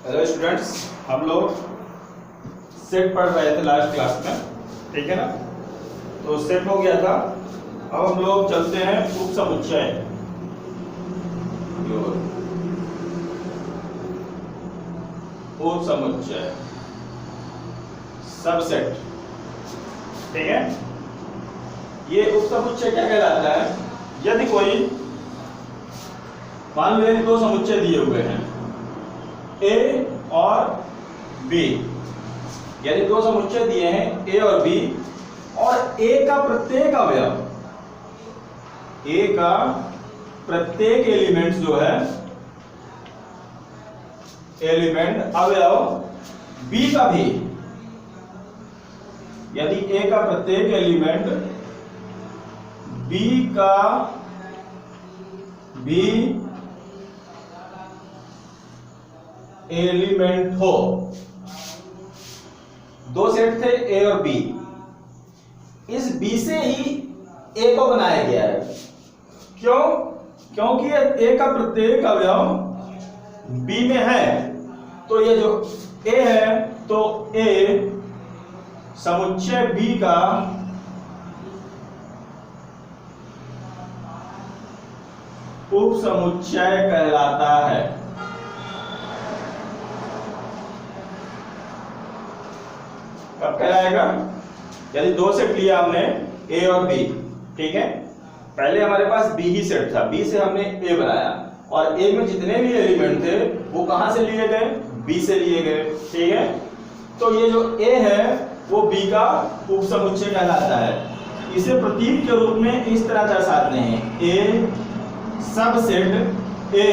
Hello students, हम लोग set पढ़ रहे थे लास्ट क्लास में, ठीक है ना। तो सेट हो गया था। अब हम लोग चलते हैं उप समुच्चय। उप समुच्चय सबसेट, ठीक है। ये उप समुच्चय क्या कहलाता है? यदि कोई मान लो यदि दो समुच्चय दिए हुए हैं ए और बी, यानी दो समुच्चय दिए हैं ए और बी, और ए का प्रत्येक अवयव, ए का प्रत्येक एलिमेंट जो है, एलिमेंट अवयव बी का भी, यदि ए का प्रत्येक एलिमेंट बी का भी एलिमेंट हो। दो सेट थे ए और बी, इस बी से ही ए को बनाया गया है। क्यों? क्योंकि ए का प्रत्येक अवयव बी में है, तो ये जो ए है तो ए समुच्चय बी का उप समुच्चय कहलाता है। कब कहलाएगा? यदि दो सेट लिया हमने ए और बी, ठीक है। पहले हमारे पास बी ही सेट था, बी से हमने ए बनाया, और ए में जितने भी एलिमेंट थे वो कहां से लिए गए? बी से लिए गए, ठीक है। तो ये जो ए है वो बी का उप समुच्चय कहलाता है। इसे प्रतीक के रूप में इस तरह दर्शाते हैं, A subset A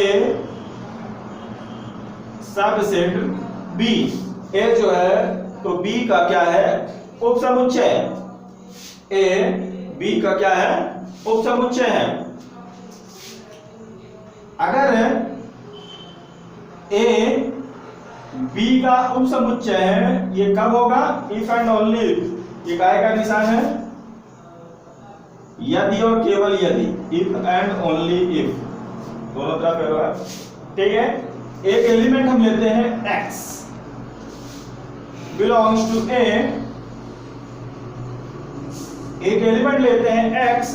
subset B. ए जो है तो बी का क्या है? उप समुच्चय। ए बी का क्या है? उप समुच्चय है। अगर ए बी का उप समुच्चय है, ये कब होगा? If and only if. ये काय का निशान है? यदि और केवल यदि, इफ एंड ओनली इफ, दोनों तरफ एरो है, ठीक है। एक एलिमेंट हम लेते हैं x बिलोंग्स टू ए, एक एलिमेंट लेते हैं x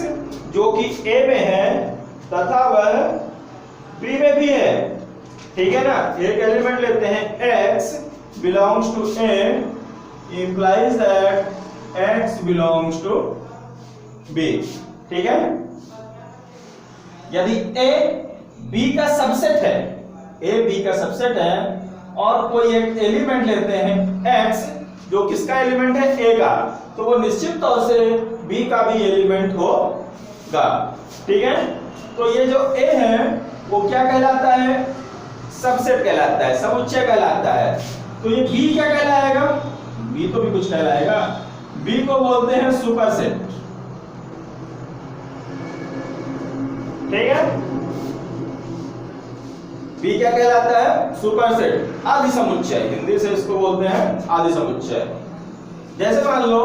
जो कि a में है तथा वह b में भी है, ठीक है ना। एक एलिमेंट लेते हैं x belongs to a implies that x belongs to b, ठीक है। यदि a b का सबसेट है, a b का सबसेट है, और कोई एक एलिमेंट लेते हैं x जो किसका एलिमेंट है? a का, तो वो निश्चित तौर से b का भी एलिमेंट होगा, ठीक है। तो ये जो a है वो क्या कहलाता है? सबसेट कहलाता है, समुच्चय कहलाता है। तो ये b क्या कहलाएगा? b तो भी कुछ कहलाएगा, b को बोलते हैं सुपरसेट, ठीक है। बी क्या कहलाता है? सुपरसेट, आदि समुच्चय, हिंदी से इसको बोलते हैं आदि समुच्चय। जैसे मान लो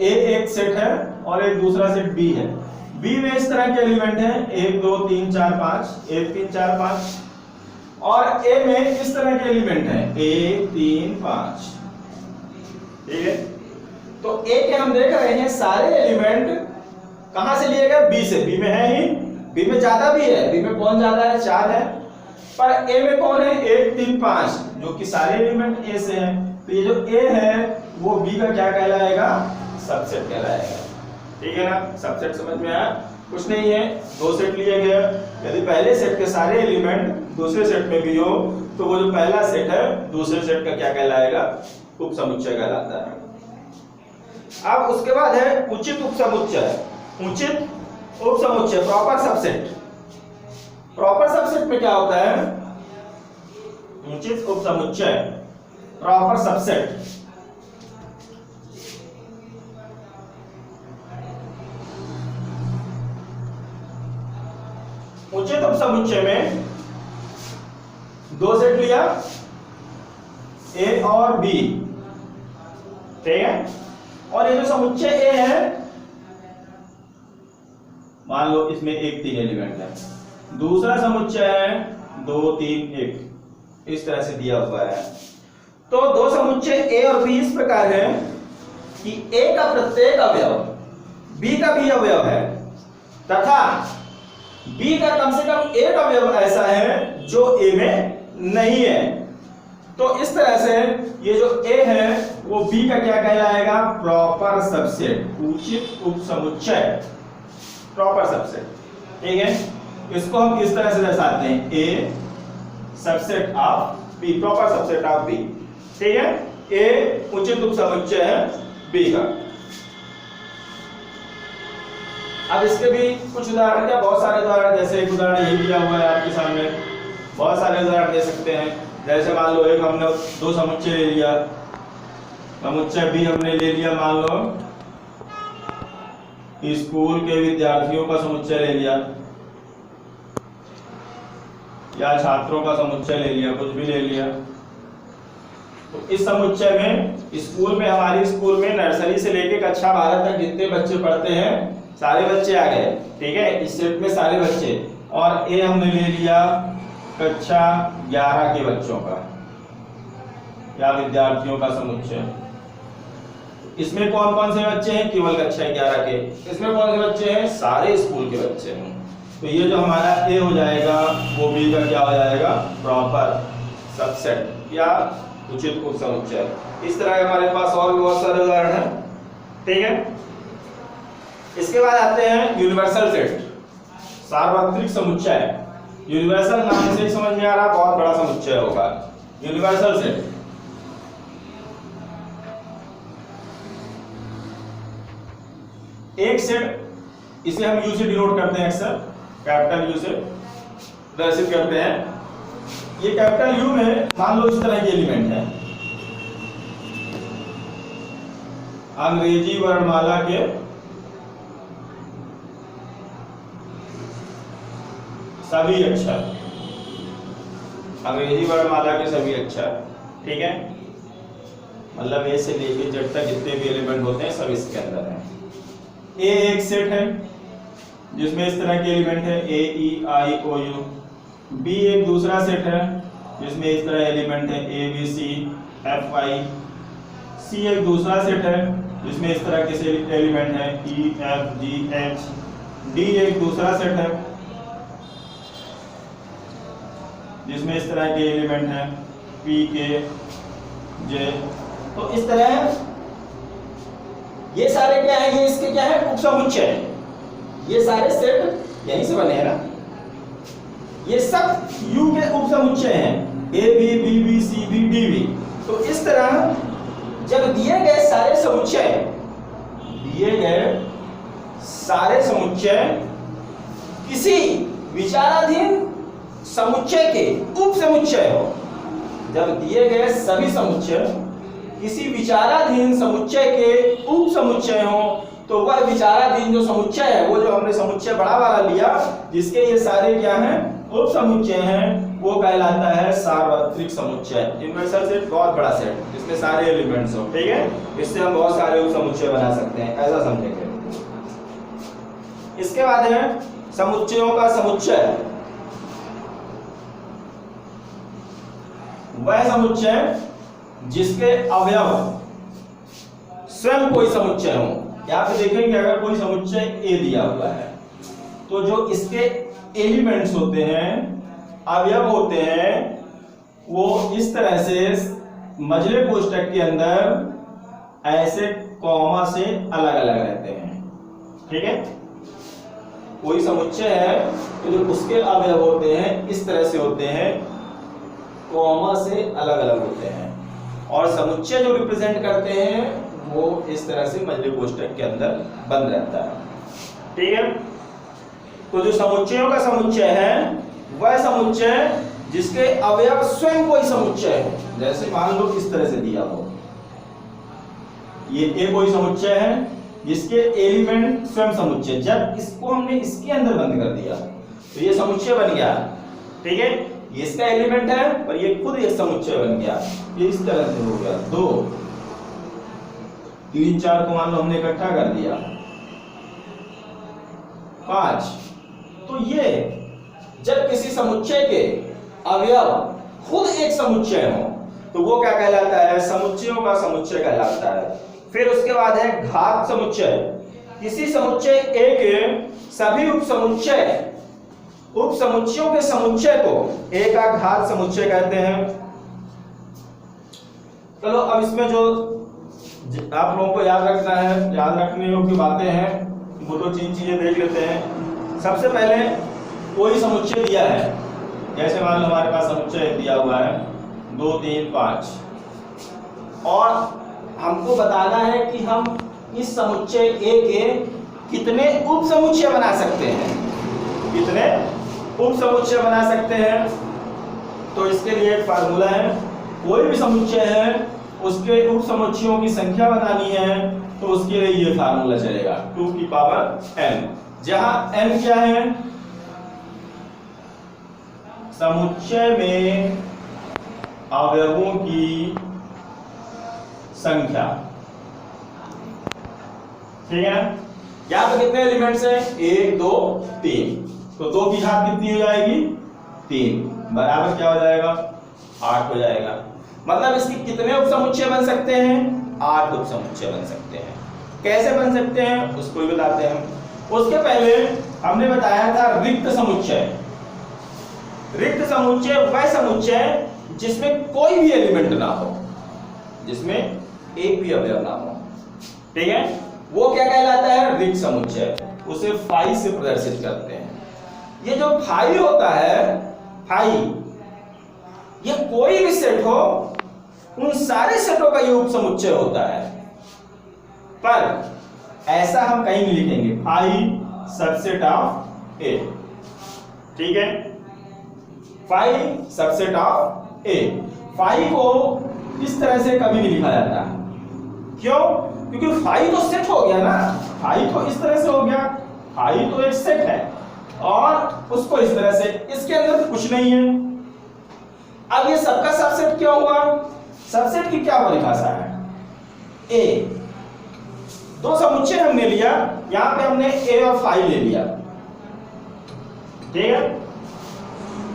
ए एक सेट है और एक दूसरा सेट बी है। बी में इस तरह के एलिमेंट हैं 1 2 3 4 5, 1 3 4 5, और ए में इस तरह के एलिमेंट हैं 1 3 5, ठीक है। तो ए के हम देख रहे हैं सारे एलिमेंट कहां से लिए गए? बी से। बी में है ही, बी में ज्यादा भी है, बी में कौन ज्यादा है? 4 है, पर ए में कौन है? 1 3 5, जो कि सारे एलिमेंट ए से हैं। तो ये जो ए है वो बी का क्या कहलाएगा? सबसेट कहलाएगा, ठीक है ना। सबसेट समझ में आया? कुछ नहीं है, दो सेट लिए गए, यदि पहले सेट के सारे एलिमेंट दूसरे सेट में भी हो तो वो जो पहला सेट है दूसरे सेट का क्या कहलाएगा? उप समुच्चय कहलाता है। अब उसके बाद है उचित उप समुच्चय। उचित उप समुच्चय, प्रॉपर सबसेट। प्रॉपर सबसेट में क्या होता है? उचित उप समुच्चय, प्रॉपर सबसेट। उचित उप समुच्चय में दो सेट लिया ए और बी, ठीक है। और ये जो समुच्चय ए है, मान लो इसमें 1 3 एलिमेंट है, दूसरा समुच्चय है 2 3 1, इस तरह से दिया हुआ है। तो दो समुच्चय ए और बी इस प्रकार है कि ए का प्रत्येक अवयव बी का भी अवयव है तथा बी का कम से कम एक अवयव ऐसा है जो ए में नहीं है। तो इस तरह से ये जो ए है वो बी का क्या कहलाएगा? प्रॉपर सबसेट, उचित उपसमुच्चय, प्रॉपर सबसेट। ठीक है, इसको हम इस तरह से दर्शाते हैं, A subset of B, proper subset of B. ठीक है, ए उचित उपसमुच्चय है बी का। अब इसके भी कुछ उदाहरण, क्या बहुत सारे उदाहरण, जैसे एक उदाहरण यही दिया हुआ है आपके सामने, बहुत सारे उदाहरण दे सकते हैं। जैसे मान लो एक हमने दो समुच्चय ले लिया, समुच्चय बी हमने ले लिया, मान लो स्कूल के विद्यार्थियों का समुच्चय ले लिया या छात्रों का समुच्चय ले लिया, कुछ भी ले लिया। तो इस समुच्चय में स्कूल में, हमारी स्कूल में नर्सरी से लेके कक्षा 12 तक जितने बच्चे पढ़ते हैं सारे बच्चे आ गए। ठीक है, इस सेट में सारे बच्चे, और ए हमने ले लिया कक्षा 11 के बच्चों का या विद्यार्थियों का समुच्चय। इसमें कौन कौन से बच्चे हैं? केवल कक्षा 11 के। इसमें कौन से बच्चे हैं? सारे स्कूल के बच्चे हैं। तो ये जो हमारा ए हो जाएगा वो बी का क्या हो जाएगा? प्रॉपर सबसेट या उचित उपसमुच्चय। इस तरह के हमारे पास और भी बहुत सारे उदाहरण हैं। ठीक है, इसके बाद आते हैं यूनिवर्सल सेट, सार्वत्रिक समुच्चय। यूनिवर्सल नाम से समझ में आ रहा, बहुत बड़ा समुच्चय होगा यूनिवर्सल सेट। एक सेट, इसे हम यू से डिनोट करते हैं, अक्सर कैपिटल यू से प्रदर्शित करते हैं। ये कैपिटल यू में मान लो इस तरह के एलिमेंट है, अंग्रेजी वर्णमाला के सभी अक्षर, अंग्रेजी वर्णमाला के सभी अक्षर। ठीक है, मतलब ए से लेके जेड तक जितने भी एलिमेंट होते हैं सब इसके अंदर है। ए एक सेट है जिसमें इस तरह के एलिमेंट है, ए ई आई ओ यू। बी एक दूसरा सेट है जिसमें इस तरह एलिमेंट है, ए बी सी एफ आई। सी एक दूसरा सेट है जिसमें इस तरह के एलिमेंट है, E F G H. D एक दूसरा सेट है जिसमें इस तरह के एलिमेंट हैं, पी के जे। तो इस तरह ये सारे क्या है? ये इसके क्या है? उपसमुच्चय। ये सारे सेट यहीं से बने हैं ना, ये सब यू के उपसमुच्चय हैं, A B B B C B D B. तो इस तरह जब दिए गए सारे समुच्चय किसी विचाराधीन समुच्चय के उपसमुच्चय हो, जब दिए गए सभी समुच्चय किसी विचाराधीन समुच्चय के उपसमुच्चय हो, तो वह विचाराधीन जो समुच्चय है, वो जो हमने समुच्चय बड़ा वाला लिया जिसके ये सारे क्या हैं? उपसमुच्चय हैं, वो कहलाता है सार्वत्रिक समुच्चय। यूनिवर्सल सेट बहुत बड़ा सेट जिसमें सारे एलिमेंट्स हो। ठीक है, इससे हम बहुत सारे उपसमुच्चय बना सकते हैं, ऐसा समझेंगे। इसके बाद है समुच्चयों का समुच्चय। वह समुच्चय जिसके अवयव स्वयं कोई समुच्चय हो। यहां पे देखेंगे अगर कोई समुच्चय ए दिया हुआ है तो जो इसके एलिमेंट्स होते हैं, अवयव होते हैं, वो इस तरह से मजले कोष्ठक के अंदर ऐसे कॉमा से अलग अलग रहते हैं। ठीक है, कोई समुच्चय है तो जो उसके अवयव होते हैं इस तरह से होते हैं, कॉमा से अलग अलग होते हैं, और समुच्चय जो रिप्रेजेंट करते हैं वो इस तरह से मजले कोष्ठक के अंदर बंद रहता है। ठीक है, तो जो समुच्चयों का समुच्चय है वह समुच्चय जिसके अवयव स्वयं कोई समुच्चय है। जैसे मान लो इस तरह से दिया हो, ये ए कोई समुच्चय है जिसके एलिमेंट स्वयं समुच्चय, जब इसको हमने इसके अंदर बंद कर दिया तो ये समुच्चय बन गया। ठीक है, ये इसका एलिमेंट है और ये खुद एक समुच्चय बन गया। ये इस तरह से हो गया, 2 3 4 को मान लो हमने इकट्ठा कर दिया, 5। तो ये जब किसी समुच्चय के अवयव खुद एक समुच्चय हो तो वो क्या कहलाता है? समुच्चयों का समुच्चय कहलाता है। फिर उसके बाद है घात समुच्चय। किसी समुच्चय ए के सभी उपसमुच्चयों के समुच्चय को ए का घात समुच्चय कहते हैं। चलो अब इसमें जो आप लोगों को याद रखना है, याद रखने योग्य बातें हैं, वो दो तीन चीजें देख लेते हैं। सबसे पहले कोई समुच्चय दिया है, जैसे मान लो हमारे पास समुच्चय दिया हुआ है 2 3 5, और हमको बताना है कि हम इस समुच्चय ए के कितने उप समुच्चय बना सकते हैं, कितने उप समुच्चय बना सकते हैं। तो इसके लिए एक फार्मूला है, कोई भी समुच्चय है उसके उप समुच्चयों की संख्या बनानी है तो उसके लिए ये फार्मूला चलेगा 2 की पावर n, जहां n क्या है? समुच्चय में अवयवों की संख्या, ठीक है ना। यहाँ पे कितने एलिमेंट्स हैं? 1 2 3, तो 2 की घात कितनी हो जाएगी? 3, बराबर क्या हो जाएगा? 8 हो जाएगा। मतलब इसके कितने उपसमुच्चय बन सकते हैं? 8 उपसमुच्चय बन सकते हैं। कैसे बन सकते हैं उसको भी बताते हैं। उसके पहले हमने बताया था रिक्त समुच्चय। रिक्त समुच्चय वह समुच्चय जिसमें कोई भी एलिमेंट ना हो, जिसमें एक भी अवयव ना हो, ठीक है, वो क्या कहलाता है? रिक्त समुच्चय। उसे फाई से प्रदर्शित करते हैं। ये जो फाई होता है, फाई, ये कोई भी सेट हो, उन सारे सेटों का ये उपसमुच्चय होता है। पर ऐसा हम कहीं नहीं लिखेंगे, फाई सबसेट ऑफ ए, ठीक है, phi subset of A. Phi को इस तरह से कभी नहीं लिखा जाता। क्यों? क्योंकि फाई तो सेट हो गया ना, फाई तो इस तरह से हो गया, फाई तो एक सेट है और उसको इस तरह से, इसके अंदर कुछ नहीं है। अब ये सबका सबसेट क्या हुआ? सबसेट की क्या परिभाषा है? ए, दो समुच्चय हमने लिया, यहां पे हमने ए और फाई ले लिया, ठीक है।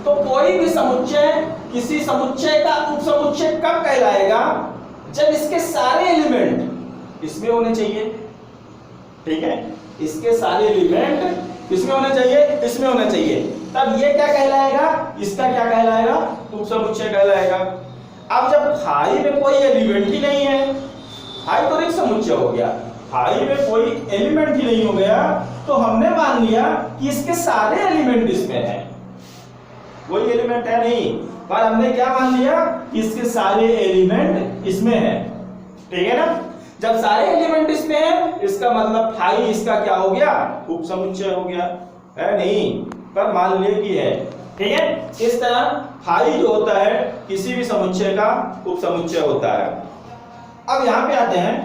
तो कोई भी समुच्चय किसी समुच्चय का उपसमुच्चय कब कहलाएगा? जब इसके सारे एलिमेंट इसमें होने चाहिए, ठीक है, इसके सारे एलिमेंट किसमें होने चाहिए? इसमें होने चाहिए। तब ये क्या कहलाएगा? इसका क्या कहलाएगा? उपसमुच्चय कहलाएगा। अब जब फाई में कोई एलिमेंट ही नहीं है, फाई तो रिक्त समुच्चय हो गया, फाई में कोई एलिमेंट ही नहीं हो गया, तो हमने मान लिया कि इसके सारे एलिमेंट इसमें हैं। कोई एलिमेंट है नहीं, पर हमने क्या मान लिया कि इसके सारे एलिमेंट इसमें हैं, ठीक है ना। जब सारे एलिमेंट इसमें हैं, इसका मतलब फाई इसका क्या हो गया? उपसमुच्चय हो गया, है नहीं, पर मान लिए कि है, ठीक है। इस तरह फाई जो होता है किसी भी समुच्चय का उपसमुच्चय होता है। अब यहाँ पे आते हैं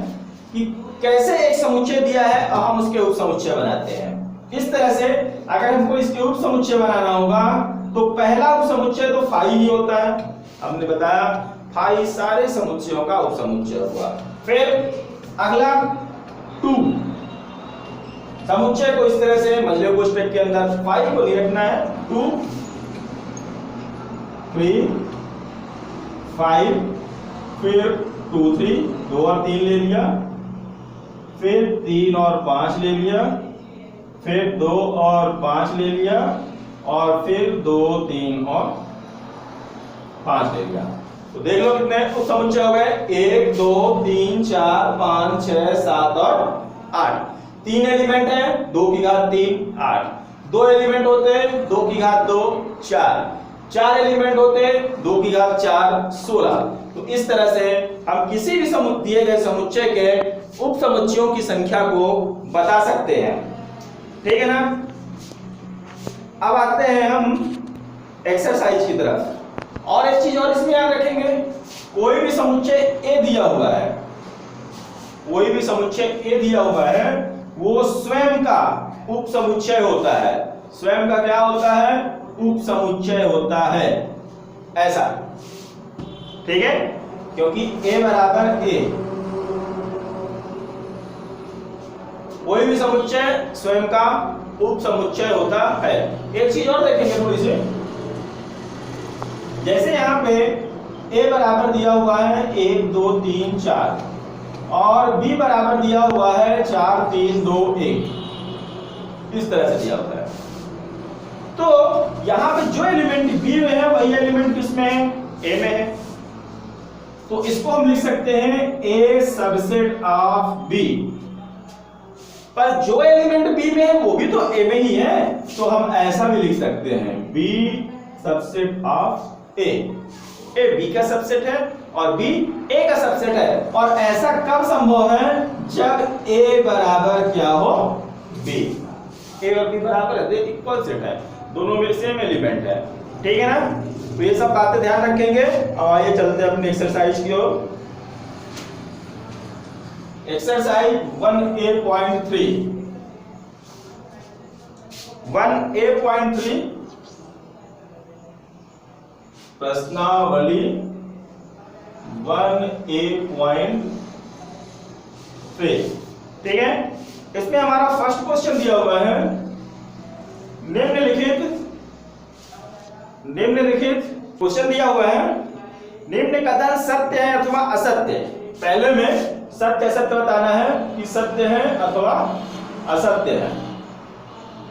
कि कैसे एक समुच्चय दिया है और हम उसके उपसमुच्चय बनाते हैं। इस तरह से अगर हमको इसके उपसमुच्चय बनाना होगा तो पहला उपसमुच्चय तो फाई ही होता है, हमने बताया फाई सारे समुच्चयों का उपसमुच्चय हुआ। फिर अगला 2, समुच्चय को इस तरह से मझले कोष्ठक के अंदर फाई को नहीं रखना है, 2 3 5, फिर 2 3, 2 और 3 ले लिया, फिर 3 और 5 ले लिया, फिर 2 और 5 ले लिया, और फिर 2 3 और 5 ले लिया। तो देख लो कितने उपसमुच्चय हो गए? 1 2 3 4 5 6 7 और 8। 3 एलिमेंट है, 2 की घात 3 8। 2 एलिमेंट होते हैं, 2 की घात 2 4। 4 एलिमेंट होते हैं, 2 की घात 4 16। तो इस तरह से हम किसी भी दिए गए समुच्चय के उपसमुच्चयों की संख्या को बता सकते हैं, ठीक है ना। अब आते हैं हम एक्सरसाइज की तरफ। और एक चीज और इसमें याद रखेंगे, कोई भी समुच्चय ए दिया हुआ है, कोई भी समुच्चय ए दिया हुआ है, वो स्वयं का उपसमुच्चय होता है। स्वयं का क्या होता है? उपसमुच्चय होता है, ऐसा, ठीक है, क्योंकि ए बराबर ए। कोई भी समुच्चय स्वयं का उपसमुच्चय होता है। एक चीज और देखेंगे थोड़ी सी, जैसे यहाँ पे a बराबर दिया हुआ है 1 2 3 4 और b बराबर दिया हुआ है 4 3 2 1, इस तरह से दिया हुआ है। तो यहाँ पे जो एलिमेंट b में है वही एलिमेंट किसमें है, a में है। तो इसको हम लिख सकते हैं a सबसेट ऑफ b। पर जो एलिमेंट b में है वो भी तो a में ही है, तो हम ऐसा भी लिख सकते हैं b subset of a। a b का सबसेट है और b a का सबसेट है। और ऐसा कब संभव है, जब a बराबर क्या हो b। a और b बराबर है, तो इक्वल सेट है, दोनों में सेम एलिमेंट है, ठीक है ना। तो ये सब बातें ध्यान रखेंगे। और आइए चलते हैं अपने एक्सरसाइज की ओर। एक्सरसाइज 1A.3 1A.3 प्रश्नावली 1A.3, ठीक है। इसमें हमारा फर्स्ट क्वेश्चन दिया हुआ है, निम्नलिखित क्वेश्चन दिया हुआ है, निम्न कथन सत्य है अथवा असत्य। पहले में सत्य असत्य बताना है कि सत्य है अथवा असत्य है,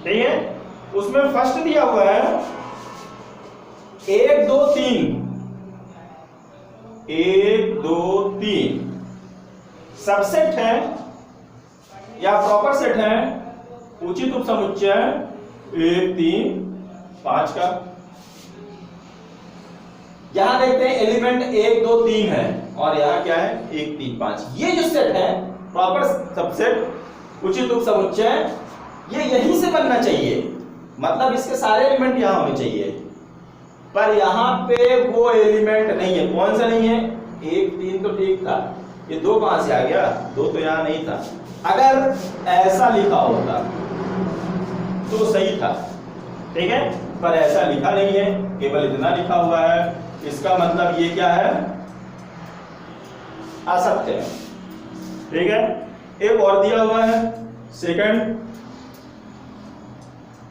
ठीक है। उसमें फर्स्ट दिया हुआ है 1 2 3 1 2 3 सबसेट है या प्रॉपर सेट है उचित उपसमुच्चय 1 3 5 का। यहां देखते हैं एलिमेंट 1 2 3 है और यहां क्या है 1 3 5। ये जो सेट है प्रॉपर सबसेट उचित उपसमुच्चय, ये यहीं से बनना चाहिए, मतलब इसके सारे एलिमेंट यहां होने चाहिए। पर यहां पे वो एलिमेंट नहीं है। कौन सा नहीं है, 1 3 तो ठीक था, ये 2 कहां से आ गया, 2 तो यहां नहीं था। अगर ऐसा लिखा होता तो सही था, ठीक है, पर ऐसा लिखा नहीं है, केवल इतना लिखा हुआ है। इसका मतलब ये क्या है, असत्य है, ठीक है। एक और दिया हुआ है second,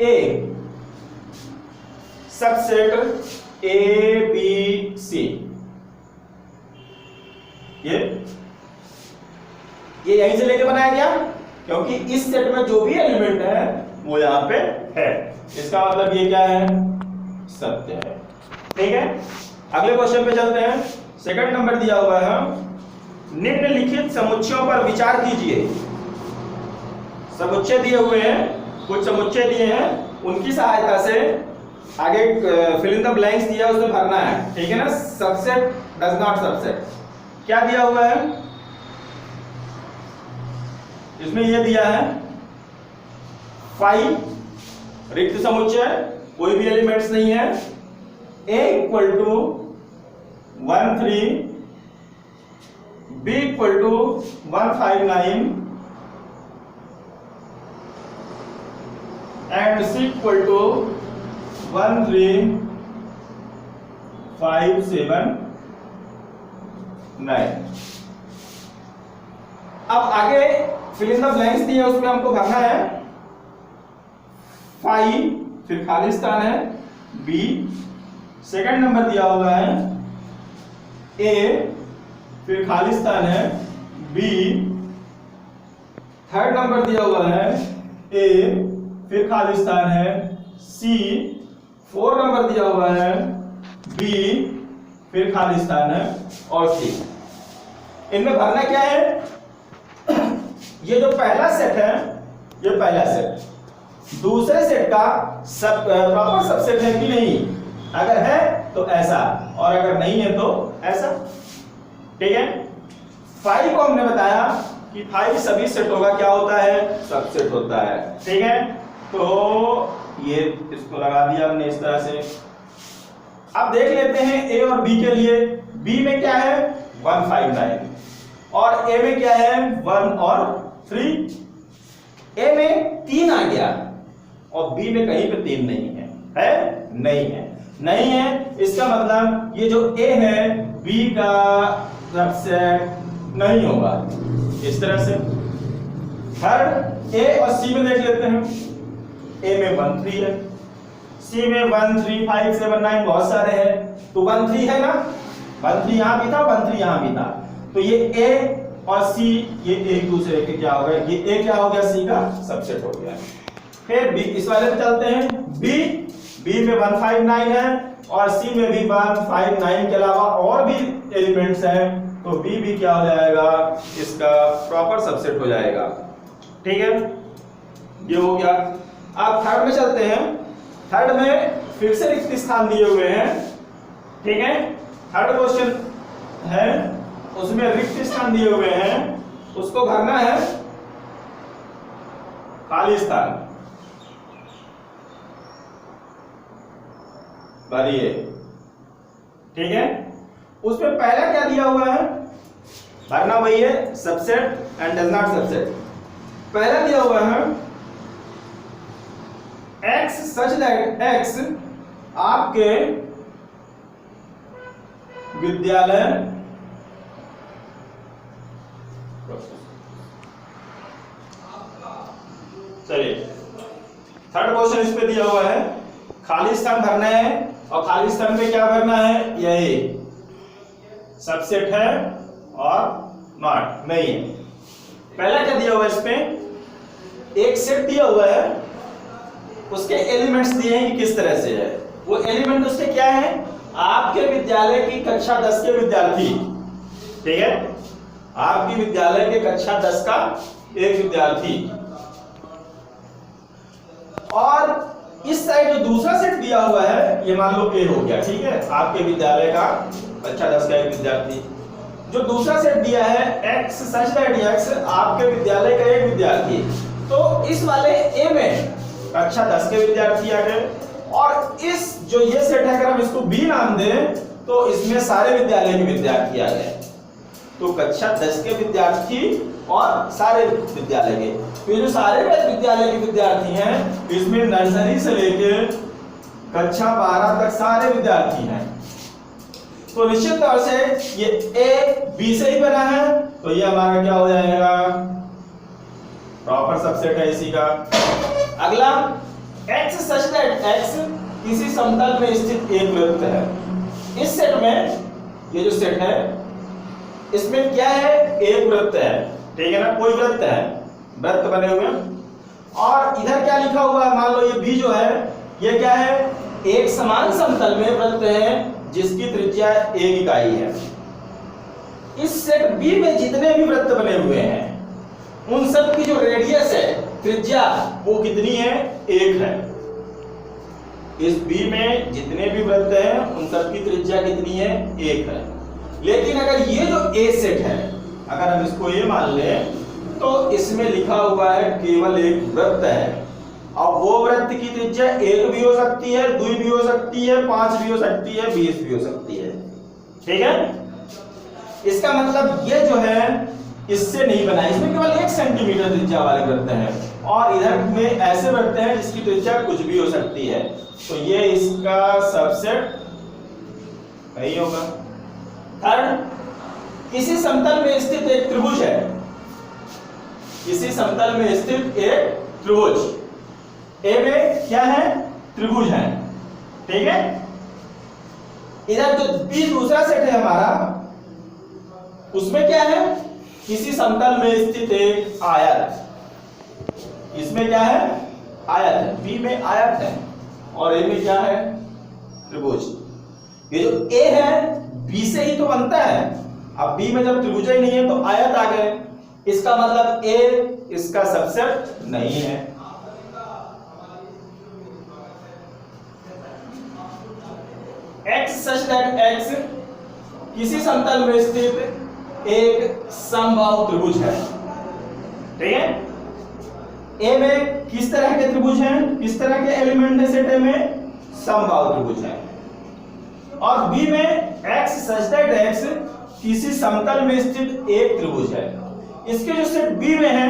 A subset A B C. ये यहीं से लेके बनाया गया, क्योंकि इस सेट में जो भी एलिमेंट है वो यहां पे है। इसका मतलब ये क्या है, सत्य है, ठीक है। अगले क्वेश्चन पे चलते हैं। सेकंड नंबर दिया हुआ है, निम्नलिखित समुच्चयों पर विचार कीजिए। समुच्चय दिए हुए हैं, कुछ समुच्चय दिए हैं, उनकी सहायता से आगे फिल इन द ब्लैंक्स दिया है उसमें भरना है, ठीक है ना। सबसेट डज नॉट सबसेट, क्या दिया हुआ है इसमें, ये दिया है 5 रिक्त समुच्चय, कोई भी एलिमेंट्स नहीं है। A equal to 1 3, B equal to 1 5 9 and C equal to 1 3 5 7 9। अब आगे फिल इन द ब्लैंक्स दिए उसमें हमको भरना है। 5 फिर खाली स्थान है B, सेकंड नंबर दिया हुआ है A, फिर खाली स्थान है B, थर्ड नंबर दिया हुआ है A, फिर खाली स्थान है C, फोर्थ नंबर दिया हुआ है B, फिर खाली स्थान है और C। इनमें भरना क्या है, ये जो पहला सेट है, ये पहला सेट दूसरे सेट का सब प्रॉपर सबसेट है कि नहीं, अगर है तो ऐसा, और अगर नहीं है तो ऐसा, ठीक है। 5 को हमने बताया कि 5 सभी सेटों का क्या होता है, सबसेट होता है, ठीक है। तो ये इसको लगा दिया हमने इस तरह से। अब देख लेते हैं A और B के लिए। B में क्या है 1 5 9 और A में क्या है 1 और 3। A में 3 आ गया और B में कहीं पे 3 नहीं है, नहीं है, नहीं है। इसका मतलब ये जो A है B का सबसेट नहीं होगा, इस तरह से। थर्ड A और C में देख लेते हैं। A में 1 3 है, C में 1 3 5 7 9 बहुत सारे हैं, तो 1 3 है ना, 1 3 यहाँ भी था, 1 3 यहाँ भी था, तो ये ए और सी ये एक दूसरे के क्या हो गए, ये ए क्या हो गया, सी का सबसेट हो गया। फिर बी, इस वाले पे चलते हैं, बी में 159 है और सी में भी 159 के अलावा और भी एलिमेंट्स हैं, तो बी भी क्या हो जाएगा, इसका प्रॉपर सबसेट हो जाएगा। ठीक है, ये हो गया। अब थर्ड में चलते हैं। थर्ड में फिर से रिक्त स्थान दिए हुए हैं, ठीक है, थर्ड क्वेश्चन है, उसमें रिक्त स्थान दिए हुए हैं, उसको भरना है खाली स्थान, भरिए। ठीक है, उसमें पहला क्या दिया हुआ है, भरना वही है, subset and does not subset. पहला दिया हुआ है x सच दैट x आपके विद्यालय चलिए थर्ड क्वेश्चन इस पे दिया हुआ है, खाली स्थान भरना है और खाली स्थान पे क्या भरना है, यही सबसेट है और नॉट नहीं है। पहला क्या दिया हुआ है, इस पे एक सेट दिया हुआ है, उसके एलिमेंट्स दिए हैं कि किस तरह से है, वो एलिमेंट उसके क्या है, आपके विद्यालय की कक्षा 10 के विद्यार्थी। ठीक है, आपकी विद्यालय के कक्षा 10 का एक विद्यार्थी, और इस साइड जो दूसरा सेट दिया हुआ है ये मान लो ए हो गया। ठीक है, आपके विद्यालय का कक्षा 10 का एक विद्यार्थी। जो दूसरा सेट दिया है x सच दैट x आपके विद्यालय का एक विद्यार्थी, तो इस वाले ए में कक्षा 10 के विद्यार्थी आ गए, और इस जो ये सेट है अगर हम इसको बी नाम दें तो इसमें सारे विद्यालय के विद्यार्थी आ गए, तो कक्षा 10 के विद्यार्थी और सारे विद्यालय के, तो ये जो सारे विद्यालय के विद्यार्थी हैं इसमें नर्सरी से लेके कक्षा 12 तक सारे विद्यार्थी हैं, तो निश्चित तौर से ये ए बी से ही बना है, तो ये हमारा क्या हो जाएगा, प्रॉपर सबसेट है इसी का। अगला x सच दैट x किसी समतल में स्थित एक वृत्त है। इस सेट में ये जो सेट है इसमें क्या है, एक वृत्त है। ठीक है ना, कोई वृत्त है, वृत्त बने हुए हैं, और इधर क्या लिखा हुआ है, मान लो ये b जो है ये क्या है, एक समान समतल में वृत्त है जिसकी त्रिज्या 1 इकाई है। इस सेट बी में जितने भी वृत्त बने हुए हैं उन सब की जो रेडियस है, त्रिज्या, वो कितनी है, 1 है। इस बी में जितने भी वृत्त हैं उन सब की त्रिज्या कितनी है, 1 है। लेकिन अगर ये जो ए सेट है, अगर हम इसको ए मान लें तो इसमें लिखा हुआ है केवल एक वृत्त है, और वो वृत्त की त्रिज्या 1 भी हो सकती है, 2 भी हो सकती है, 5 भी हो सकती है, 20 भी हो सकती है। ठीक है, इसका मतलब ये जो है इससे नहीं बना, इसमें केवल 1 सेंटीमीटर त्रिज्या वाले वृत्त हैं, और इधर में ऐसे वृत्त हैं जिसकी त्रिज्या कुछ भी हो सकती है, तो ये इसका सबसेट नहीं होगा। थर्ड, किसी समतल में स्थित एक त्रिभुज है, किसी समतल में स्थित एक त्रिभुज, ए में क्या है, त्रिभुज है। ठीक है, इधर जो बी दूसरा सेट है हमारा, उसमें क्या है, किसी समतल में स्थित एक आयत। इसमें क्या है, आयत है, बी में आयत है और ए में क्या है, त्रिभुज। ये जो ए है बी से ही तो बनता है, अब बी में जब त्रिभुज ही नहीं है तो आयत आ गए, इसका मतलब ए इसका सबसेट नहीं है। x सच दैट x किसी समतल में स्थित एक समबाहु त्रिभुज है। ठीक है, ए में किस तरह के त्रिभुज हैं, किस तरह के एलिमेंट है सेट ए में, समबाहु त्रिभुज है, और बी में x सच दैट x किसी समतल में स्थित एक त्रिभुज है। इसके जो सेट बी में है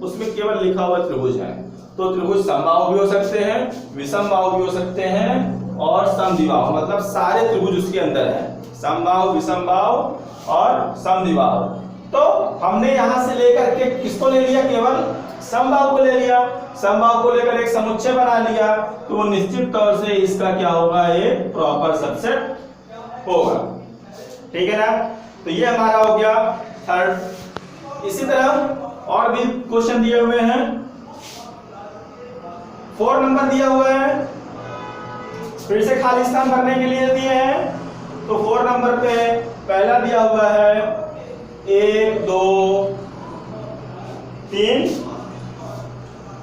उसमें केवल लिखा हुआ त्रिभुज है, तो त्रिभुज समबाहु भी हो सकते हैं, विषमबाहु भी हो सकते हैं, और समद्विबाहु, मतलब सारे त्रिभुज उसके अंदर है, समबाहु, विषमबाहु और समद्विबाहु। तो हमने यहां से लेकर के किसको ले लिया, केवल समबाहु को ले लिया, समबाहु को लेकर एक समुच्चय बना लिया, तो वो निश्चित तौर से इसका क्या होगा, एक प्रॉपर सबसेट होगा। ठीक है ना, तो ये हमारा हो गया थर्ड। इसी तरह और भी क्वेश्चन दिए हुए हैं। 4 नंबर दिया हुआ है, फिर से खाली स्थान भरने के लिए दिए हैं। तो 4 नंबर पे पहला दिया हुआ है 1 2 3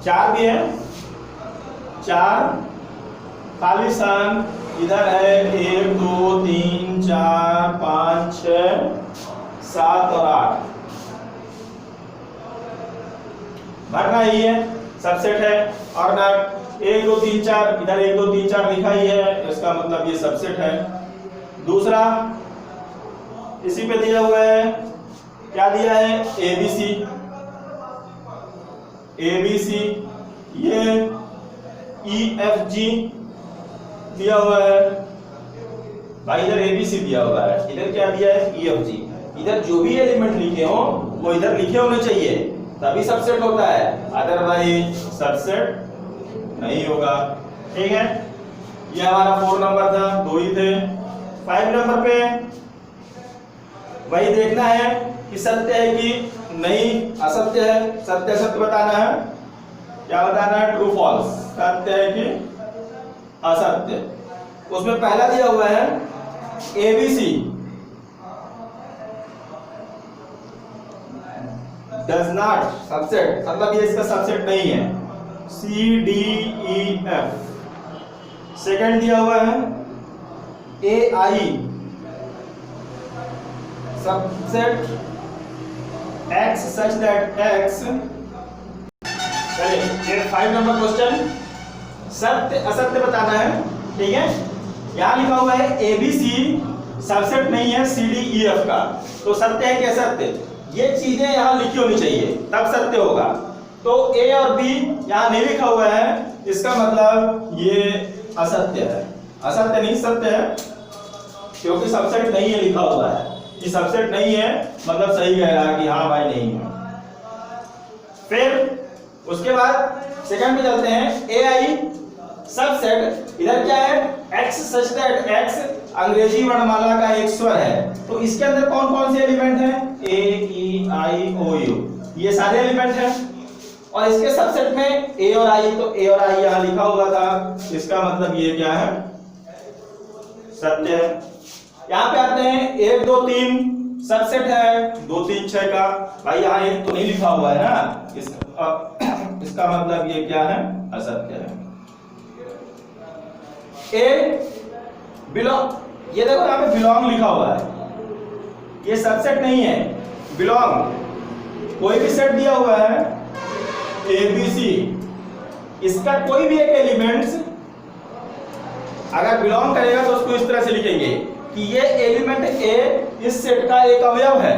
4 भी है, 4 खाली स्थान इधर है 1 2 3 4 5 6 7 और 8 भरना ही है, सबसेट है। और ना 1 2 3 4 इधर 1 2 3 4 लिखा ही है, इसका मतलब ये सबसेट है। दूसरा इसी पे दिया हुआ है, क्या दिया है ABC, ABC ये EFG दिया हुआ है भाई, इधर ABC दिया हुआ है, इधर क्या दिया है EFG। इधर जो भी एलिमेंट लिखे हो वो इधर लिखे होने चाहिए, तभी सबसेट होता है, अदरवाइज सबसेट नहीं होगा। ठीक है, ये हमारा 4 नंबर था, 2 ही थे। 5 नंबर पे वही देखना है कि सत्य है कि नहीं असत्य है, सत्य असत्य बताना है। क्या बताना है, ट्रू फॉल्स, सत्य है कि असत्य। उसमें पहला दिया हुआ है ABC डज नॉट सबसेट, मतलब ये इसका सबसेट नहीं है, CDEF। सेकंड दिया हुआ है AI subset X such that X। चलिए ये 5 नंबर क्वेश्चन सत्य असत्य बताना है। ठीक है, यहां लिखा हुआ है ABC सबसेट नहीं है CDEF का, तो सत्य है कि असत्य, ये चीजें यहां लिखी होनी चाहिए तब सत्य होगा। तो A और B यहां नहीं लिखा हुआ है, इसका मतलब ये असत्य है, असत्य नहीं सत्य है, क्योंकि सबसेट नहीं है लिखा हुआ है। कि सबसेट नहीं है मतलब सही कह रहा है कि हाँ भाई नहीं है। फिर उसके बाद सेकंड पे चलते हैं, AI सबसेट, इधर क्या है X such that X अंग्रेजी वर्णमाला का एक स्वर है, तो इसके अंदर कौन कौन से एलिमेंट हैं, A E I O U, ये सारे एलिमेंट हैं। और इसके सबसेट में A और I, तो A और I यहां लिखा हुआ था, इसका मतलब ये क्या है सत्य है। यहां पे आते हैं 1 2 3 सबसेट है 2 3 6 का, भाई यहां 1 तो नहीं लिखा हुआ है ना, इसका मतलब ये क्या है असत्य है। A बिलोंग, ये देखो यहां पे बिलोंग लिखा हुआ है, ये सबसेट नहीं है, बिलोंग कोई भी सेट दिया हुआ है ABC, इसका कोई भी एक एलिमेंट्स अगर बिलोंग करेगा तो उसको इस तरह से लिखेंगे कि ये एलिमेंट A इस सेट का एक अवयव है।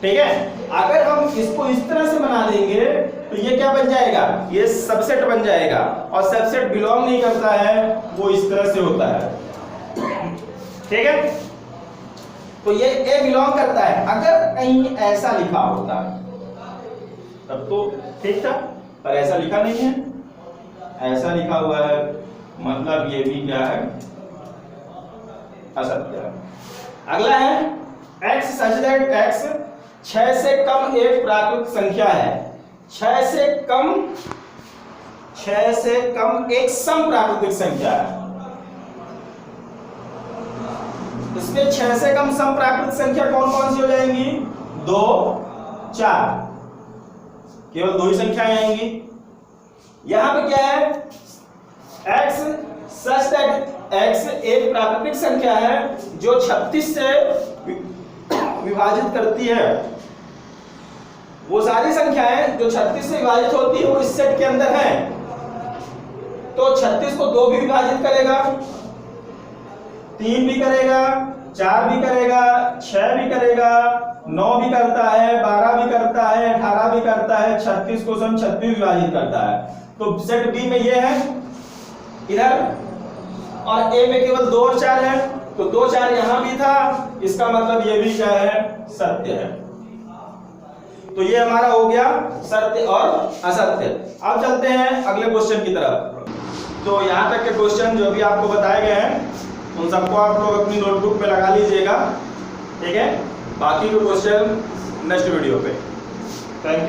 ठीक है, अगर हम इसको इस तरह से बना देंगे तो ये क्या बन जाएगा, ये सबसेट बन जाएगा। और सबसेट बिलोंग नहीं करता है, वो इस तरह से होता है। ठीक है, तो ये A बिलोंग करता है, अगर कहीं ऐसा लिखा होता तब तो ठीक था, पर ऐसा लिखा नहीं है, ऐसा लिखा हुआ है, मतलब ये भी क्या है असत्य है। अगला है X such that X 6 से कम एक प्राकृतिक संख्या है, 6 से कम एक सम प्राकृतिक संख्या है। इसमें 6 से कम सम प्राकृतिक संख्या कौन कौन सी हो जाएंगी, 2 4, केवल 2 ही संख्याएं आएंगी। यहां पे क्या है X such that X एक प्राकृतिक संख्या है जो 36 से विभाजित करती है। वो सारी संख्याएं जो 36 से विभाजित होती है वो इस सेट के अंदर है, तो 36 को 2 भी विभाजित करेगा, 3 भी करेगा, 4 भी करेगा, 6 भी करेगा, 9 भी करता है, 12 भी करता है, 18 भी करता है, 36 को सम 36 विभाजित करता है। तो सेट बी में ये है इधर, और ए में केवल 2 और 4 है, तो 2 4 यहां भी था, इसका मतलब ये भी क्या है सत्य है। तो ये हमारा हो गया सत्य और असत्य। अब चलते हैं अगले क्वेश्चन की तरफ। तो यहां तक के क्वेश्चन जो भी आपको बताए गए हैं उन सबको आप लोग अपनी नोटबुक पे लगा लीजिएगा, ठीक है। बाकी के क्वेश्चन नेक्स्ट वीडियो पे। Thank you.